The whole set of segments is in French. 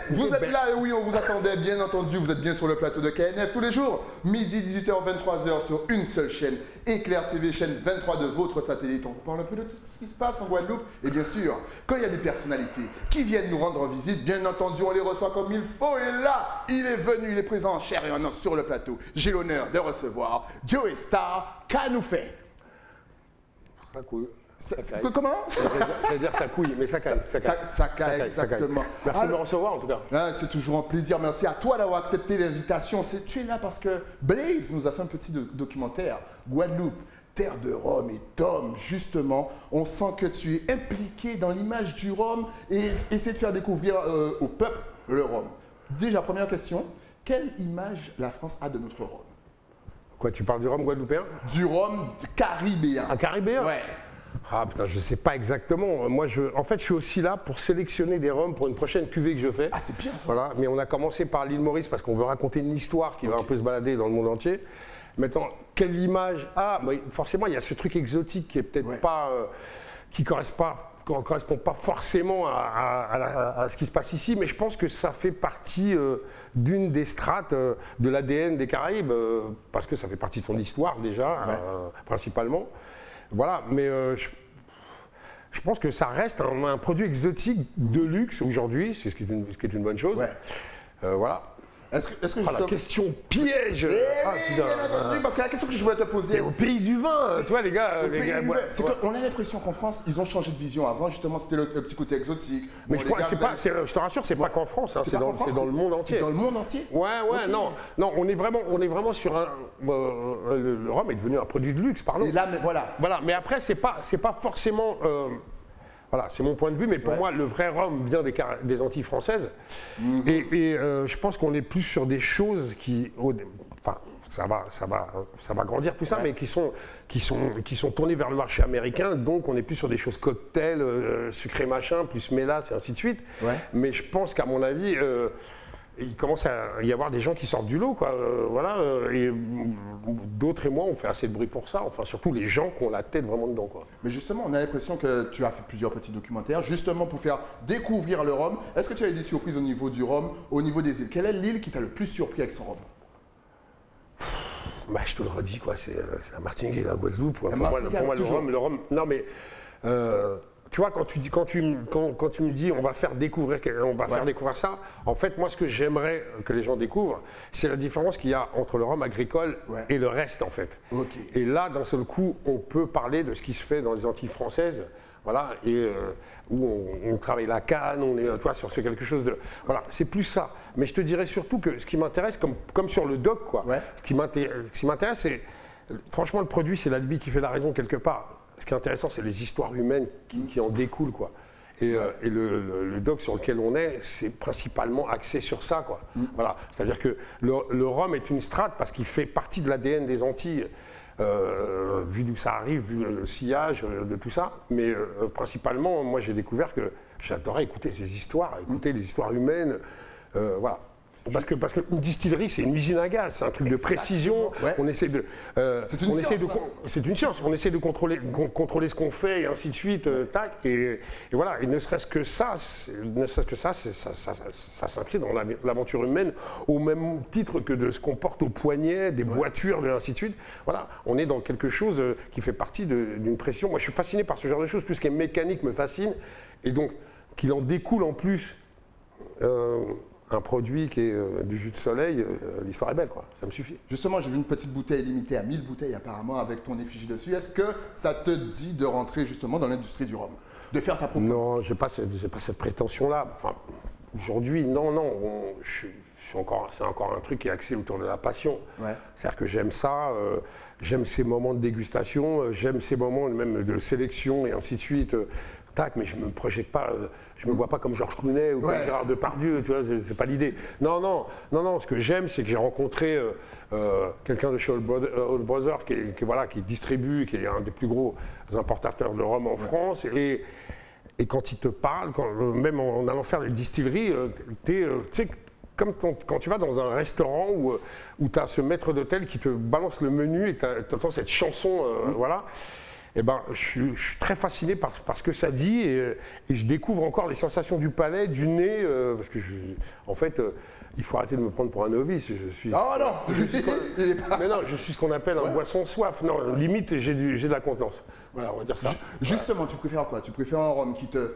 Vous êtes là et oui, on vous attendait, bien entendu. Vous êtes bien sur le plateau de KNF tous les jours, midi, 18h, 23h sur une seule chaîne, Éclair TV, chaîne 23 de votre satellite. On vous parle un peu de ce qui se passe en Guadeloupe. Et bien sûr, quand il y a des personnalités qui viennent nous rendre visite, bien entendu, on les reçoit comme il faut. Et là, il est venu, il est présent en chair et en os sur le plateau. J'ai l'honneur de recevoir Joey Star Kanoufé. Ça couille. Comment? Je vais dire ça couille, mais ça caille. Ça caille, exactement. Merci de me recevoir en tout cas. C'est toujours un plaisir. Merci à toi d'avoir accepté l'invitation. Tu es là parce que Blaze nous a fait un petit documentaire. Guadeloupe, terre de rhum et d'hommes, justement. On sent que tu es impliqué dans l'image du rhum et essaie de faire découvrir au peuple le rhum. Déjà, première question. Quelle image la France a de notre rhum? Quoi, tu parles du rhum guadeloupéen? Du rhum caribéen. Un caribéen? Ouais. Ah putain, je sais pas exactement. Moi, en fait, je suis aussi là pour sélectionner des rhums pour une prochaine cuvée que je fais. Ah, c'est bien ça. Voilà. Mais on a commencé par l'île Maurice parce qu'on veut raconter une histoire qui va un peu se balader dans le monde entier. Maintenant, quelle image? Ah, bah, forcément, il y a ce truc exotique qui est peut-être pas, qui correspond pas forcément à ce qui se passe ici, mais je pense que ça fait partie d'une des strates de l'ADN des Caraïbes, parce que ça fait partie de son histoire déjà, principalement. Voilà, mais je pense que ça reste un produit exotique de luxe aujourd'hui, c'est ce qui est une bonne chose. Ouais. Voilà. Est-ce que la question piège. Bien entendu, parce que la question que je voulais te poser. Au pays du vin, tu vois les gars. C'est qu'on a l'impression qu'en France, ils ont changé de vision. Avant, justement, c'était le petit côté exotique. Mais je te rassure, c'est pas qu'en France, hein, c'est dans le monde entier. C'est dans le monde entier? Ouais, non, on est vraiment sur un. Le rhum est devenu un produit de luxe, pardon. Et là, mais voilà. Voilà, mais après, c'est pas forcément. Voilà, c'est mon point de vue, mais pour moi, le vrai rhum vient des Antilles françaises. Et je pense qu'on est plus sur des choses qui, enfin, ça va grandir tout ça, mais qui sont tournées vers le marché américain. Donc, on est plus sur des choses cocktails, sucré machin, plus mélasse et ainsi de suite. Mais je pense qu'à mon avis, il commence à y avoir des gens qui sortent du lot, quoi. Voilà, et d'autres et moi, on fait assez de bruit pour ça. Enfin, surtout les gens qui ont la tête vraiment dedans, quoi. Mais justement, on a l'impression que tu as fait plusieurs petits documentaires, justement pour faire découvrir le rhum. Est-ce que tu as eu des surprises au niveau du rhum, au niveau des îles? Quelle est l'île qui t'a le plus surpris avec son rhum? Bah, je te le redis, quoi. C'est la Martinique et la Guadeloupe. Pour moi, le rhum. Non, mais. Tu vois, quand tu me dis on va faire découvrir ça, en fait, moi, ce que j'aimerais que les gens découvrent, c'est la différence qu'il y a entre le rhum agricole et le reste, en fait. Et là, d'un seul coup, on peut parler de ce qui se fait dans les Antilles françaises, voilà, et où on travaille la canne, on est, toi, sur quelque chose de, voilà, c'est plus ça. Mais je te dirais surtout que ce qui m'intéresse, comme sur le doc, quoi, ce qui m'intéresse, c'est, franchement, le produit, c'est l'alibi qui fait la raison quelque part. Ce qui est intéressant, c'est les histoires humaines qui en découlent, quoi. Et le doc sur lequel on est, c'est principalement axé sur ça, quoi. Voilà. C'est-à-dire que le rhum est une strate parce qu'il fait partie de l'ADN des Antilles, vu d'où ça arrive, vu le sillage de tout ça. Mais principalement, moi, j'ai découvert que j'adorais écouter ces histoires, écouter les histoires humaines. Voilà. Parce qu'une distillerie, c'est une usine à gaz, c'est un truc de précision. On essaie de. C'est une science. On essaie de contrôler ce qu'on fait et ainsi de suite. Tac. Et voilà. Et ne serait-ce que ça, ça s'inscrit dans l'aventure humaine au même titre que de ce qu'on porte au poignet, des voitures, et ainsi de suite. Voilà. On est dans quelque chose qui fait partie d'une pression. Moi, je suis fasciné par ce genre de choses. Tout ce qui est mécanique me fascine. Et donc, qu'il en découle en plus. Un produit qui est du jus de soleil, l'histoire est belle, quoi. Ça me suffit. Justement, j'ai vu une petite bouteille limitée à 1000 bouteilles apparemment avec ton effigie dessus. Est-ce que ça te dit de rentrer justement dans l'industrie du rhum, de faire ta propre? Non, j'ai pas cette prétention-là. Enfin, aujourd'hui, non, c'est encore un truc qui est axé autour de la passion. C'est-à-dire que j'aime ça, j'aime ces moments de dégustation, j'aime ces moments même de sélection et ainsi de suite. Tac, mais je me projette pas, je me vois pas comme Georges Clooney ou comme Gérard Depardieu, tu vois, c'est pas l'idée. Non, ce que j'aime, c'est que j'ai rencontré quelqu'un de chez Old Brother qui distribue, qui est un des plus gros importateurs de rhum en France, et quand il te parle, même en allant faire des distilleries, tu sais, comme quand tu vas dans un restaurant où tu as ce maître d'hôtel qui te balance le menu et tu entends cette chanson, voilà. eh ben, je suis très fasciné par ce que ça dit et je découvre encore les sensations du palais, du nez, parce que en fait, il faut arrêter de me prendre pour un novice. Je suis. Oh non, mais non, je suis ce qu'on appelle un boisson soif. Non, limite, j'ai de la contenance. Voilà, on va dire ça. Justement, tu préfères quoi? Tu préfères un rhum qui te,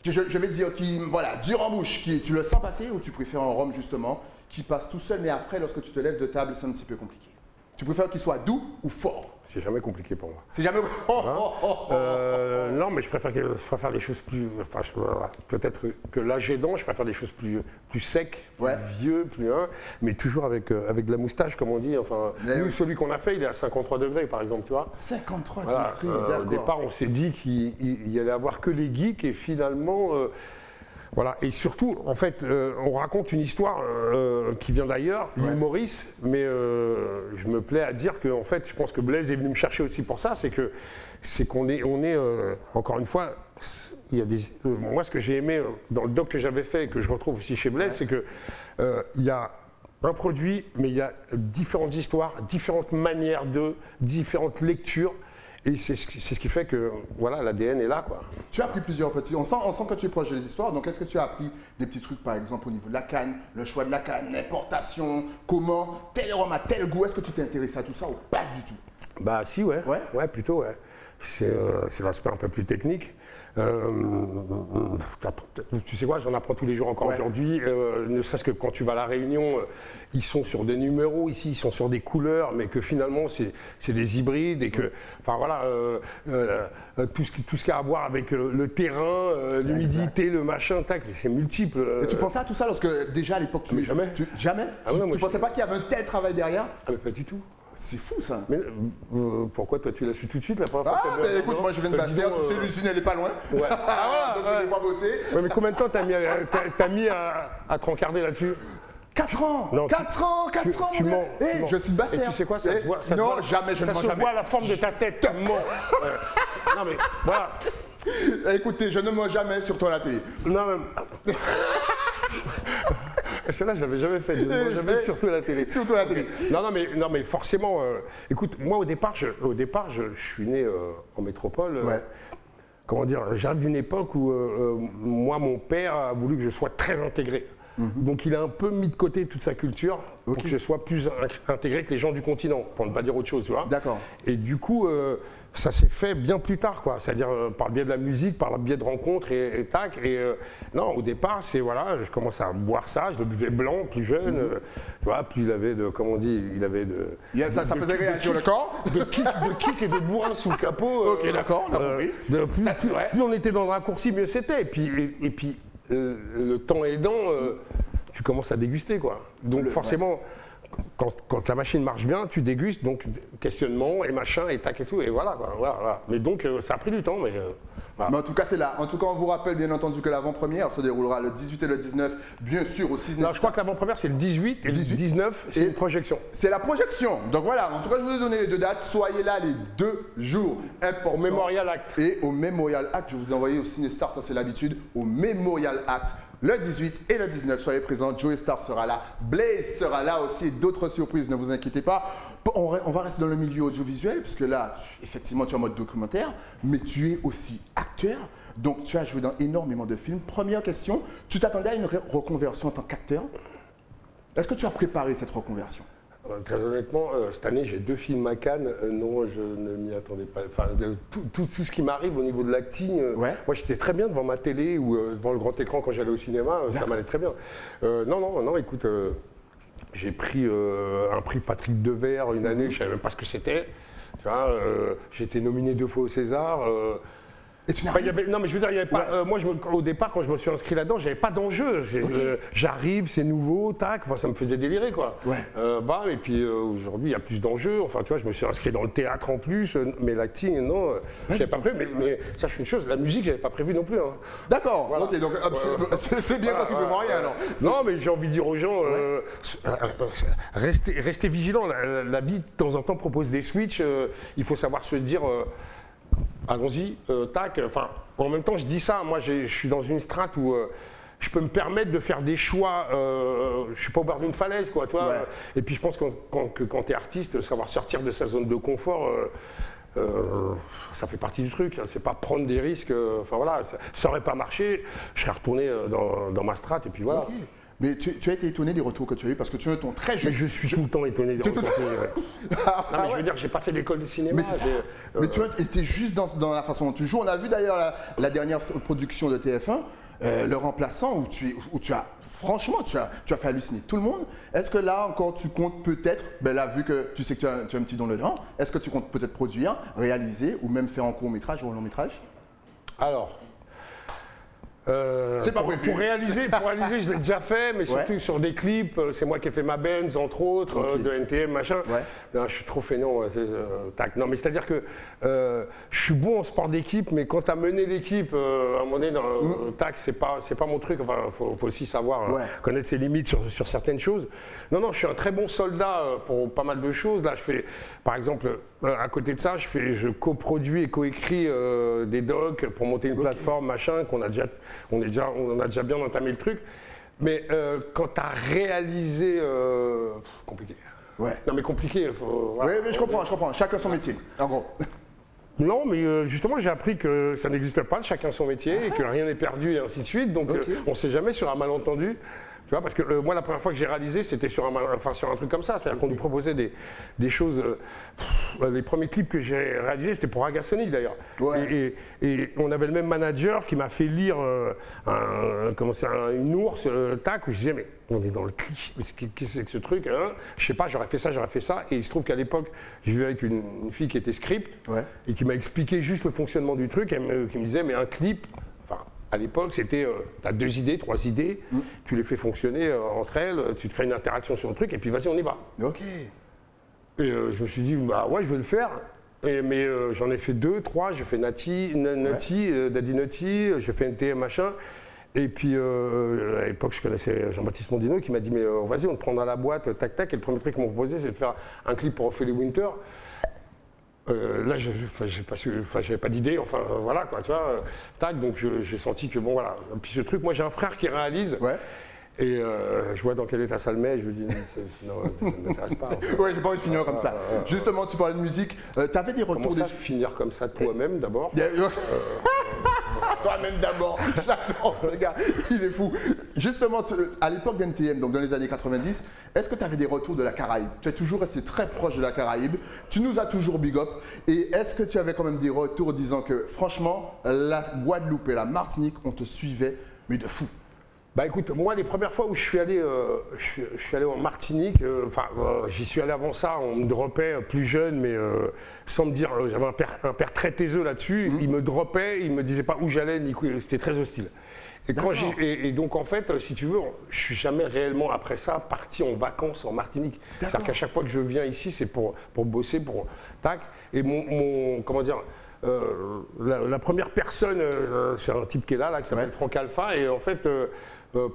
je vais dire, qui, voilà, dur en bouche, tu le sens passer, ou tu préfères un rhum justement qui passe tout seul, mais après, lorsque tu te lèves de table, c'est un petit peu compliqué? Tu préfères qu'il soit doux ou fort? C'est jamais compliqué pour moi. C'est jamais. Non, mais je préfère les choses plus. Enfin, peut-être que l'âge aidant, je préfère des choses plus secs, plus vieux, mais toujours avec de la moustache, comme on dit. Enfin, nous, celui qu'on a fait, il est à 53 degrés, par exemple, tu vois. 53 degrés, d'accord. Au départ, on s'est dit qu'il y allait avoir que les geeks, et finalement. Voilà, et surtout, en fait, on raconte une histoire qui vient d'ailleurs, l'île Maurice, mais je me plais à dire que, en fait, je pense que Blaise est venu me chercher aussi pour ça, c'est qu'on est, encore une fois, il y a moi, ce que j'ai aimé dans le doc que j'avais fait et que je retrouve aussi chez Blaise, c'est que il y a un produit, mais il y a différentes histoires, différentes manières différentes lectures. Et c'est ce qui fait que voilà, l'ADN est là, quoi. Tu as appris plusieurs petits. On sent que tu es proche des histoires. Donc, est-ce que tu as appris des petits trucs, par exemple, au niveau de la canne, le choix de la canne, l'importation, comment tel rhum a tel goût? Est-ce que tu t'es intéressé à tout ça ou pas du tout? Bah, si, ouais, plutôt, ouais. C'est l'aspect un peu plus technique. Tu sais quoi, j'en apprends tous les jours encore aujourd'hui, ne serait-ce que quand tu vas à La Réunion, ils sont sur des numéros ici, ils sont sur des couleurs, mais que finalement c'est des hybrides et que, enfin voilà, tout ce qui a à voir avec le terrain, l'humidité, le machin, tac, c'est multiple. Et tu pensais à tout ça lorsque déjà à l'époque jamais. Jamais. Ah ouais, tu pensais pas qu'il y avait un tel travail derrière? Ah mais pas du tout. C'est fou ça. Mais pourquoi toi tu l'as su tout de suite la première fois? Ah, écoute, moi je viens de Bastère, tu sais, l'usine elle est pas loin. Ouais. Donc je les vois bosser. Ouais, mais combien de temps t'as mis à te rencarder là-dessus? 4 ans. Non, 4 ans. Tu mens. Je suis de Bastère. Et tu sais quoi, ça se voit. Non, jamais, je ne mens jamais. Ça se voit à la forme de ta tête, tu mens. Non mais voilà. Écoutez, je ne mens jamais sur toi à la télé. Non mais. Celle-là, je l'avais jamais fait, surtout à la télé. Surtout à la télé. Non, mais forcément, écoute, moi au départ, je suis né en métropole. Comment dire, j'arrive d'une époque où moi, mon père a voulu que je sois très intégré. Donc il a un peu mis de côté toute sa culture pour que je sois plus intégré que les gens du continent, pour ne pas dire autre chose, tu vois. D'accord. Et du coup, ça s'est fait bien plus tard, quoi. C'est-à-dire par le biais de la musique, par le biais de rencontres et tac. Et non, au départ, c'est voilà, je commence à boire ça, je le buvais blanc, plus jeune. Tu vois, plus il avait de, comment on dit, il avait de. Ça faisait réagir le corps. De kick et de bourrin sous le capot. Ok, d'accord, on a compris. Plus on était dans le raccourci, mieux c'était. Et puis le temps aidant, tu commences à déguster, quoi. Donc forcément, quand la machine marche bien, tu dégustes, donc questionnement et machin et tac et tout, et voilà, quoi. Voilà. Mais donc ça a pris du temps, mais voilà. Mais en tout cas, c'est là. En tout cas, on vous rappelle bien entendu que l'avant-première se déroulera le 18 et le 19, bien sûr au 6. Non, je crois que l'avant-première c'est le 18 et le 19, c'est une projection. C'est la projection. Donc voilà, en tout cas, je vous ai donné les 2 dates. Soyez là les 2 jours importants. Au Memorial Act. Et au Memorial Act, je vous ai envoyé au Cinestar, ça c'est l'habitude, au Memorial Act. Le 18 et le 19, soyez présents. Joey Star sera là, Blaze sera là aussi, d'autres surprises, ne vous inquiétez pas. On va rester dans le milieu audiovisuel, puisque là, effectivement, tu es en mode documentaire, mais tu es aussi acteur. Donc, tu as joué dans énormément de films. Première question, tu t'attendais à une reconversion en tant qu'acteur? Est-ce que tu as préparé cette reconversion? Très honnêtement, cette année, j'ai 2 films à Cannes. Non, je ne m'y attendais pas. Enfin, tout ce qui m'arrive au niveau de l'acting, moi, j'étais très bien devant ma télé ou devant le grand écran quand j'allais au cinéma. Ça m'allait très bien. Non, écoute, j'ai pris un prix Patrick Devers une année, je ne savais même pas ce que c'était. J'ai été nominé 2 fois au César. Non, mais je veux dire, il y avait pas, moi, au départ, quand je me suis inscrit là-dedans, j'avais pas d'enjeu. J'arrive, c'est nouveau, tac, enfin, ça me faisait délirer, quoi. Et puis aujourd'hui, il y a plus d'enjeux. Enfin, tu vois, je me suis inscrit dans le théâtre en plus, mais l'acting, non, j'avais pas prévu. Mais sache une chose, la musique, j'avais pas prévu non plus. Hein. D'accord, voilà. Ok, donc c'est bien quand tu peux rien, alors. Non, mais j'ai envie de dire aux gens, restez vigilants. La vie, de temps en temps, propose des switches. Il faut savoir se dire. Allons-y, tac. Enfin, en même temps, je dis ça. Moi, je suis dans une strate où je peux me permettre de faire des choix. Je suis pas au bord d'une falaise, quoi. Tu vois. Et puis, je pense que quand tu es artiste, savoir sortir de sa zone de confort, ça fait partie du truc, hein, c'est pas prendre des risques, enfin voilà, ça n'aurait pas marché, je serais retourné dans ma strate et puis voilà. Okay. Mais tu as été étonné des retours que tu as eu parce que tu es ton très jeune. Je suis tout le temps étonné des retours. Non, mais je veux dire, j'ai pas fait d'école de cinéma. Mais, mais tu étais juste dans la façon dont tu joues. On a vu d'ailleurs la dernière production de TF1, Le Remplaçant, où tu as, franchement, tu as fait halluciner tout le monde. Est-ce que là encore, tu comptes peut-être, ben là, vu que tu sais que tu as un petit don dedans, est-ce que tu comptes peut-être produire, réaliser ou même faire en court-métrage ou en long-métrage? Alors. C'est pas prévu. Pour réaliser, je l'ai déjà fait, mais surtout sur des clips. C'est moi qui ai fait ma Benz, entre autres, de NTM, machin. Ouais. Non, je suis trop fainéant. Tac. Non, mais c'est-à-dire que je suis bon en sport d'équipe, mais quand tu as mené l'équipe, à un moment donné, tac, c'est pas mon truc. Enfin, faut aussi savoir connaître ses limites sur certaines choses. Non, je suis un très bon soldat pour pas mal de choses. Là, je fais, par exemple, à côté de ça, je coproduis et coécris des docs pour monter une plateforme, machin, on a déjà bien entamé le truc. Mais quand tu as réalisé, compliqué. Ouais. Non mais compliqué. Oui, mais je comprends. Chacun son métier, en gros. Non, mais justement, j'ai appris que ça n'existe pas, chacun son métier, et que rien n'est perdu, et ainsi de suite. Donc, on ne sait jamais sur un malentendu. Tu vois, parce que moi, la première fois que j'ai réalisé, c'était sur un truc comme ça. C'est-à-dire qu'on nous proposait des choses. Les premiers clips que j'ai réalisés, c'était pour Agasonic d'ailleurs. Ouais. Et on avait le même manager qui m'a fait lire une ours, tac, où je disais, mais on est dans le clip. Mais qu'est-ce que c'est que ce truc, hein? Je sais pas, j'aurais fait ça. Et il se trouve qu'à l'époque, je vivais avec une fille qui était script et qui m'a expliqué juste le fonctionnement du truc. Qui me disait, mais un clip. À l'époque, c'était, tu as 2 idées, 3 idées, tu les fais fonctionner entre elles, tu te crées une interaction sur le truc, et puis vas-y, on y va. Ok. Et je me suis dit, bah ouais, je vais le faire. Mais j'en ai fait 2, 3, j'ai fait Daddy Nutty, j'ai fait NTM, machin. Et puis, à l'époque, je connaissais Jean-Baptiste Mondino qui m'a dit, mais vas-y, on te prend dans la boîte, tac, tac. Et le premier truc qu'on m'a proposé, c'est de faire un clip pour Ophélie Winter. Là, j'avais pas d'idée, enfin voilà quoi, tu vois, tac, donc j'ai senti que bon voilà. Puis ce truc, moi j'ai un frère qui réalise, et je vois dans quel état ça le met, je me dis non, ça ne m'intéresse pas. Ouais, j'ai pas envie de finir comme ça. Justement, tu parlais de musique, tu avais des retours. Comment ça, finir comme ça toi-même d'abord? Toi-même d'abord, j'adore ce gars, il est fou. Justement, à l'époque d'NTM, donc dans les années 90, est-ce que tu avais des retours de la Caraïbe? Tu es toujours resté très proche de la Caraïbe, tu nous as toujours big up, et est-ce que tu avais quand même des retours disant que franchement, la Guadeloupe et la Martinique, on te suivait, mais de fou? Bah écoute, moi les premières fois où je suis allé en Martinique, j'y suis allé avant ça, on me dropait plus jeune, mais sans me dire, j'avais un père très taiseux là-dessus, il me dropait, il me disait pas où j'allais, ni quoi, c'était très hostile. Et donc en fait, si tu veux, je suis jamais réellement après ça parti en vacances en Martinique. C'est-à-dire qu'à chaque fois que je viens ici, c'est pour bosser, pour tac. Et comment dire. La première personne, c'est un type qui est là qui s'appelle Franck Alpha, et en fait,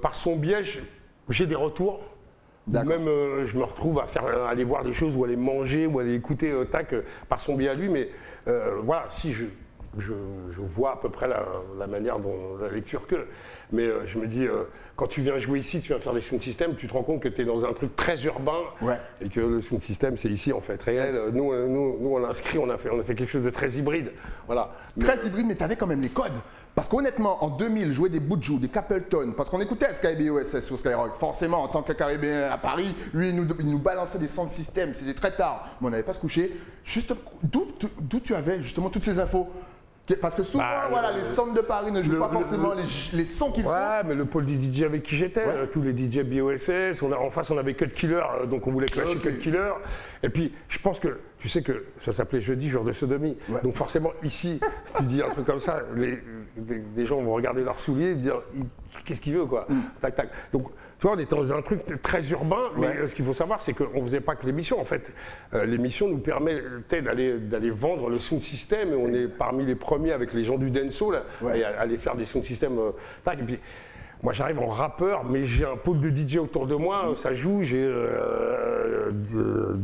par son biais, j'ai des retours. Même je me retrouve à aller voir des choses, ou aller manger, ou aller écouter tac, par son biais à lui, mais voilà, si je vois à peu près la manière dont la lecture que. Mais je me dis, quand tu viens jouer ici, tu viens faire des sound systems, tu te rends compte que tu es dans un truc très urbain et que le sound system, c'est ici en fait réel. Nous on l'a inscrit, on a fait quelque chose de très hybride. Voilà. Très hybride, mais tu avais quand même les codes. Parce qu'honnêtement, en 2000, jouer des Buju, des Capleton, parce qu'on écoutait SkyBOSS sur Skyrock, forcément, en tant que Caribéen à Paris, lui, il nous balançait des sound systems, c'était très tard, mais on n'avait pas se coucher. Juste, d'où tu avais justement toutes ces infos? Parce que souvent, les centres de Paris ne jouent pas forcément les sons qu'il faut. Ouais, mais le pôle du DJ avec qui j'étais, tous les DJ BOSS, en face on avait Cut Killer, donc on voulait clasher Cut Killer. Et puis je pense que, tu sais que ça s'appelait Jeudi, jour de sodomie. Donc forcément ici, tu dis un truc comme ça, les gens vont regarder leurs souliers et dire qu'est-ce qu'il veut quoi. Tac, tac. Donc tu vois, on était dans un truc très urbain, mais ce qu'il faut savoir, c'est qu'on ne faisait pas que l'émission. En fait, l'émission nous permettait d'aller vendre le sound system, et on est parmi les premiers avec les gens du dancehall et aller faire des sound systems. Et puis, moi, j'arrive en rappeur, mais j'ai un pôle de DJ autour de moi, ça joue. J'ai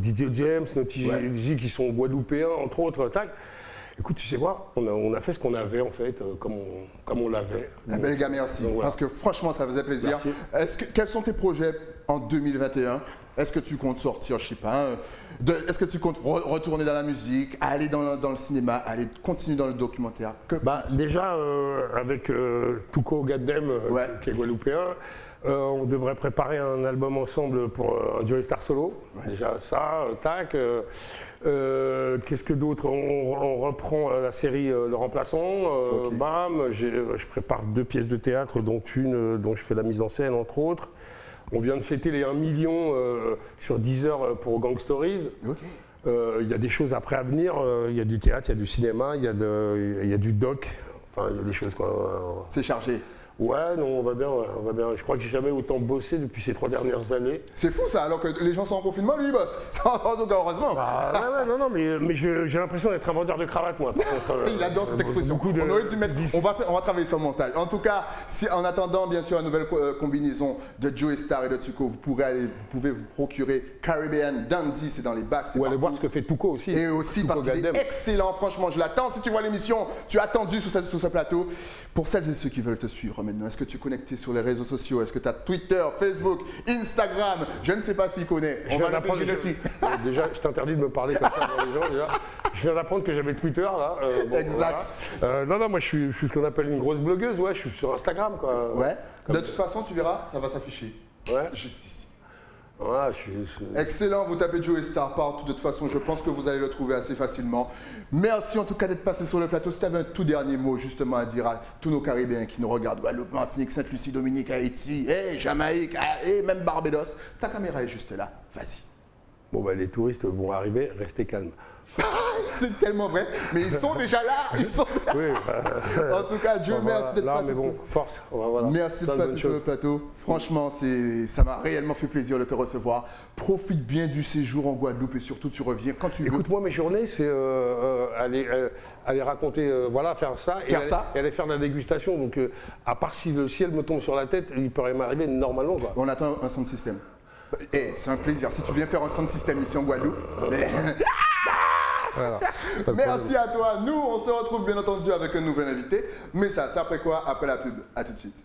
DJ James, Naughty J qui sont guadeloupéens, entre autres. Tac. Écoute, tu sais quoi, on a fait ce qu'on avait en fait, comme on l'avait. Les gars, merci. Voilà. Parce que franchement, ça faisait plaisir. Quels sont tes projets en 2021? Est-ce que tu comptes sortir, je sais pas, est-ce que tu comptes retourner dans la musique, aller dans le cinéma, aller continuer dans le documentaire? Déjà, avec Tuco Gaddem, qui est guadeloupéen, on devrait préparer un album ensemble pour un Joey Star solo. Ouais. Déjà ça, tac. Qu'est-ce que d'autre? On reprend la série Le Remplaçant. Bam, je prépare 2 pièces de théâtre, dont une dont je fais la mise en scène, entre autres. On vient de fêter les 1 million sur 10 heures pour Gang Stories. Il y a des choses après à venir. Il y a du théâtre, il y a du cinéma, il y a du doc. Enfin, il y a des choses quoi. C'est chargé. Ouais, non, on va bien, on va bien. Je crois que j'ai jamais autant bossé depuis ces 3 dernières années. C'est fou ça, alors que les gens sont en confinement, lui il bosse. En tout cas, heureusement. Non, mais j'ai l'impression d'être un vendeur de cravate, moi. Il adore cette expression. On aurait dû mettre. On va travailler sur le montage. En tout cas, si en attendant, bien sûr, la nouvelle combinaison de Joey Star et de Tuco, vous pouvez vous procurer Caribbean Dandy, c'est dans les bacs. Ou aller voir ce que fait Tuco aussi. Et aussi Tuco, parce qu'il est excellent, franchement, je l'attends. Si tu vois l'émission, tu as attendu sur ce plateau. Pour celles et ceux qui veulent te suivre maintenant, est-ce que tu es connecté sur les réseaux sociaux? Est-ce que tu as Twitter, Facebook, Instagram? Je ne sais pas s'il connaît. On va l'apprendre aussi. Déjà, je t'interdis de me parler comme ça devant les gens. Déjà. Je viens d'apprendre que j'avais Twitter là. Exact. Voilà. Non, moi je suis ce qu'on appelle une grosse blogueuse. Ouais, je suis sur Instagram quoi. Ouais. De toute façon, tu verras, ça va s'afficher. Ouais. Juste ici. Ouais, Excellent, vous tapez Joey Star partout. De toute façon, je pense que vous allez le trouver assez facilement. Merci en tout cas d'être passé sur le plateau. Si tu avais un tout dernier mot justement à dire à tous nos Caribéens qui nous regardent, Guadeloupe, Martinique, Sainte-Lucie, Dominique, Haïti, Jamaïque, et même Barbados, ta caméra est juste là. Vas-y. Bon, les touristes vont arriver, restez calmes. C'est tellement vrai, mais ils sont déjà là. Ils sont là. Oui, en tout cas, Dieu, merci d'être passé. Force. Merci de passer sur le plateau. Franchement, ça m'a réellement fait plaisir de te recevoir. Profite bien du séjour en Guadeloupe et surtout tu reviens quand tu veux. Écoute, moi mes journées, c'est aller raconter, faire ça et aller faire de la dégustation. Donc, à part si le ciel me tombe sur la tête, il pourrait m'arriver normalement. Quoi. On attend un sound system. C'est un plaisir. Si tu viens faire un sound system ici en Guadeloupe. Voilà. Merci à toi. Nous, on se retrouve bien entendu avec un nouvel invité. Mais ça, c'est après quoi? Après la pub. À tout de suite.